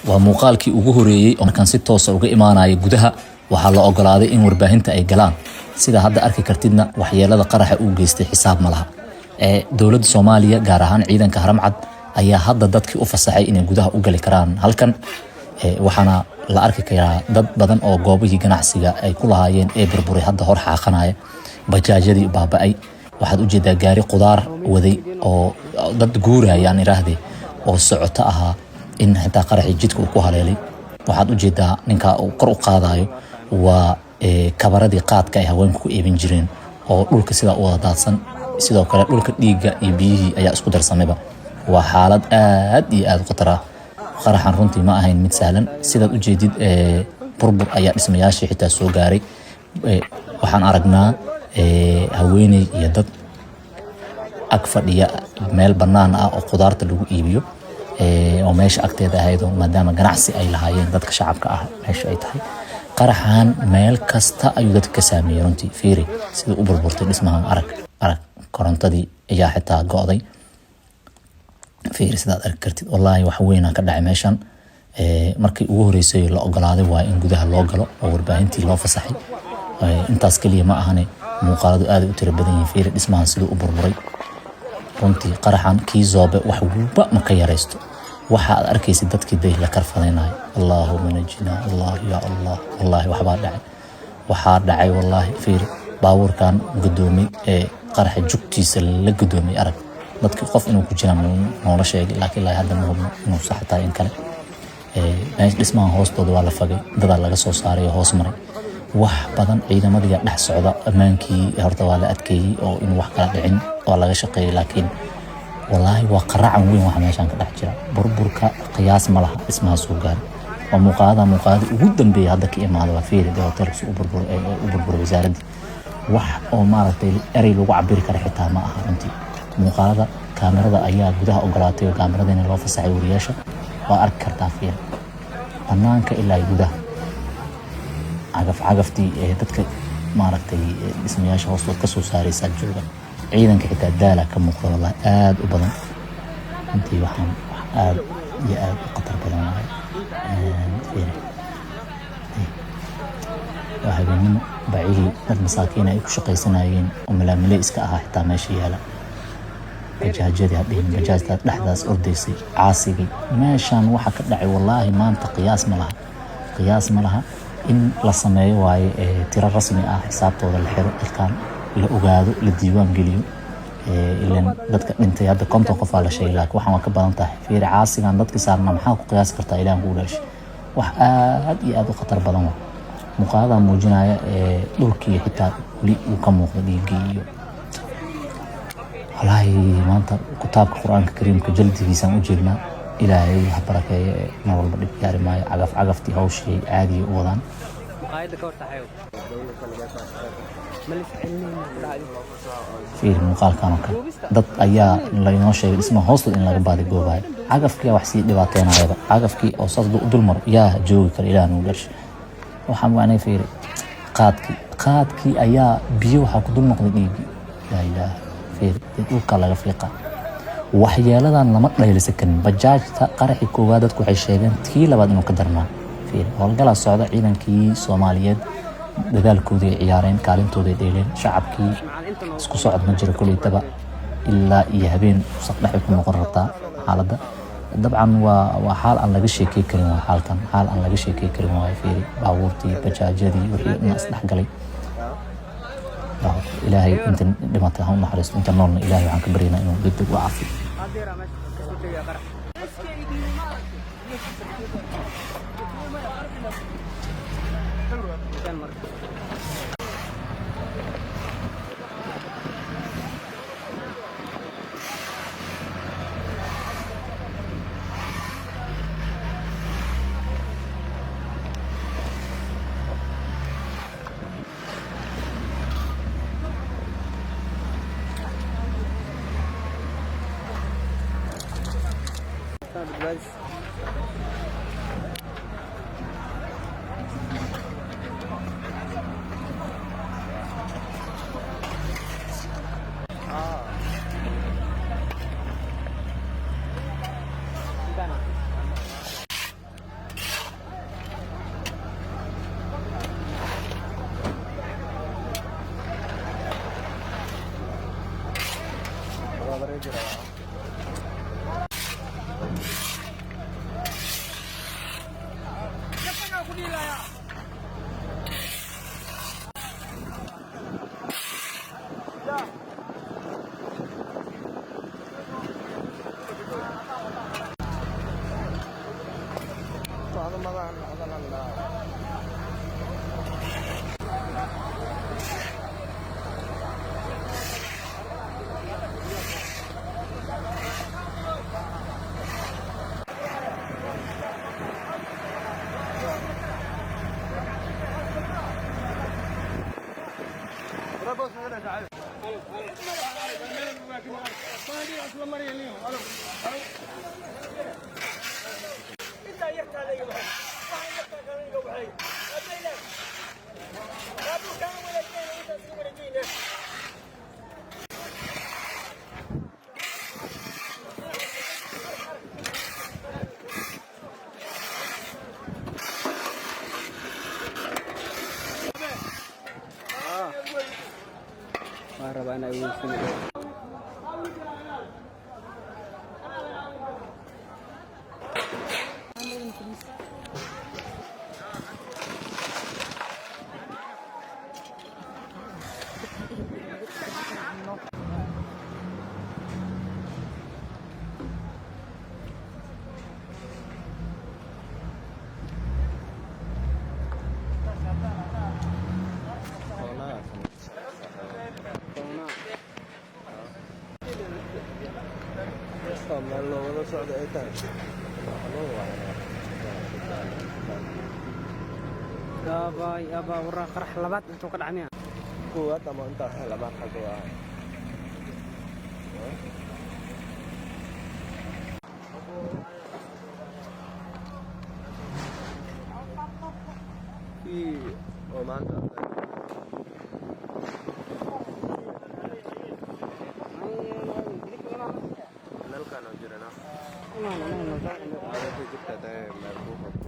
waa muuqaalkii ugu horeeyay oo markaan si toos ah uga imaanaya gudaha waxaa la ogolaaday in warbaahinta ay galaan sida hadda arki kartidna waxyeelada qaraxa uu geystay xisaab ma laha dowladda Soomaaliya gaar ahaan ciidanka Haramcad ayaa hadda dadkii u fasaxay inay gudaha u gali karaan halkan waxaana la arki karaa dad badan oo goobihii ganacsiga ay ku lahaayeen ee burburay hadda hor xaaqanaya bajaajyadii baaba'ay waxaad u jeedaa gaari qudaar waday oo dad guurayaan iraahdii oo socoto ahaa in xitaa qaraxii jidka uu ku haleelay waxaad u jeedaa ninka uu kor u qaadayo waa kabaradii qaadka ay haweenku ku iibin jireen oo dhulka sida u wada daadsan sidoo kale dhulka dhiigga iyo biyihii ayaa isku darsamayba waa xaalad aad iyo aad u khatar ah qaraxan runtii ma ahayn mid sahlan sidaad u jeedid burbur ayaa dhismayaashii xitaa soo gaaray waxaan aragnaa haweeney iyo dad ag fadhiya meel bannaan ah oo qudaarta lagu iibiyo oo meesha agteeda ahayd maadaama ganacsi ay lahaayeen dadka shacabka ah meesha ay tahay qaraxan meel kasta ayuu dadka ka saameeyay runtii fiiri sida u burburtay dhismaha arag korontadii ayaa xitaa go'day fiiri sidaad arki kartid wallaahi wax weyn ka dhacay meeshan markii ugu horeysay la ogolaaday waa in gudaha loo galo oo warbaahintii loo fasaxay intaas kaliya ma ahane muuqaaladu aad u tiro badan yihiin fiiri dhismahan siduu u burburay runtii qaraxan kii zoobe wax walba ma ka yaraysto waxa aad arkaysid dadkii day la karfadeenay Allahumma najina Allah ya Allah wallahi waxaa dhacay wallahi fiiri baabuurkan gudoomay qaraxa jugtiisa la gudoomay arag dadkii qof inuu ku jira noola sheegay laakiin ilaa hadda ma hubno inuu sax tahay in kale meesha dhismaha hoostooda waa la fagay dad laga soo saaray hoos maray wax badan ciidamadii dhex socda amaankii horta waa la adkeeyay oo in wax kala dhicin oo laga shaqeeyay laakiin wallahi waa qaracan weyn wax meeshan ka dhex jira burburka qiyaas ma laha dhismaha soo gaaray waa muuqaalada ugu dambeeyay hadda ka imaado waa fiiri hotelka u burbur wasaaradda wax oo maaragtay eray lagu cabiri karo xitaa ma aha runtii muuqaalada kaamirada ayaa gudaha ogolaatay oo kaamirada loo fasaxay wariyaasha waa arki kartaa fiiri banaanka ilaa gudaha cagaftii dadka maaragtay dhismayaasha hoostood ka soo saaraysa jooga ciidanka xitaa daala ka muuqda wallahi aad u badan intii waxaan aad iyo aad u khatar badan waa habeenimo bacihii dad masaakiin ay ku shaqaysanayeen oo malaamile iska ahaa xitaa meesha yaala bajaajyadii hadhihin bajaajta dhexdaas ordaysay caasigii meeshan waxa ka dhacay wallaahi maanta qiyaas ma laha in la sameeyo waaye tiro rasmi ah xisaabtooda la xiro halkan la ogaado la diiwaan geliyo ilaan dadka dhintay hadda 50 qof la sheegay laakiin waxaan ka badan tahay fiiri caasigan dadka saarna maxaa ku qiyaas kartaa ilaahan ku dhashay wax aad iyo aad u khatar badan waa muuqaalada muujinaya dhulkii xitaa li uu ka muuqdo dhiigii iyo wallaahi maanta kitaabka quraanka kariimka jaldigiisa u jeednaa ilaahay ha barakeeyo mar walba dhib gaari maayo cagaftii hawshii caadi u wadaan fiir muuqaalkan oo kale dad ayaa laynoo sheegay dhismaha hoostood in laga baadi goobayo cagafkii wax sii dhibaateynayaba cagafkii oo saddu dulmar yaa joogi kara ilaahan uu dhashay waxaan waanay fiiri qaadkii ayaa biyo waxa ku dul noqday dhiigii la ilaaha fiir dhulka laga fiiqa waxyeeladan lama dhaylisa karin bajaajta qaraxii koowaad dadku waxay sheegeen tii labaad inuu ka darnaa fiir howlgala socda ciidankii Soomaaliyeed dadaalkoodii ay ciyaareen kaalintooda ay dheeleen shacabkii isku socod ma jiro kuleetaba ilaa iyo habeen saqdhaxay ku noqon rabtaa xaaladda dabcan waa xaal aan laga sheekay karin waa xaal aan laga sheekay karin waa fiiri baabuurtii bajaajyadii wixii naas dhaxgalay ilaahay inta dhimatay ha u naxariisto inta noolna ilaahay waxaan ka baryaynaa inuu degdeg u caafiyo ربع أنا أقول سنة meel loogala socdo ay tahay يابا ورا قرح لبات انتو قد عميان kuwaad ama intaa laba xago ah oo maanta nalkan oo jirana no jirta meel ku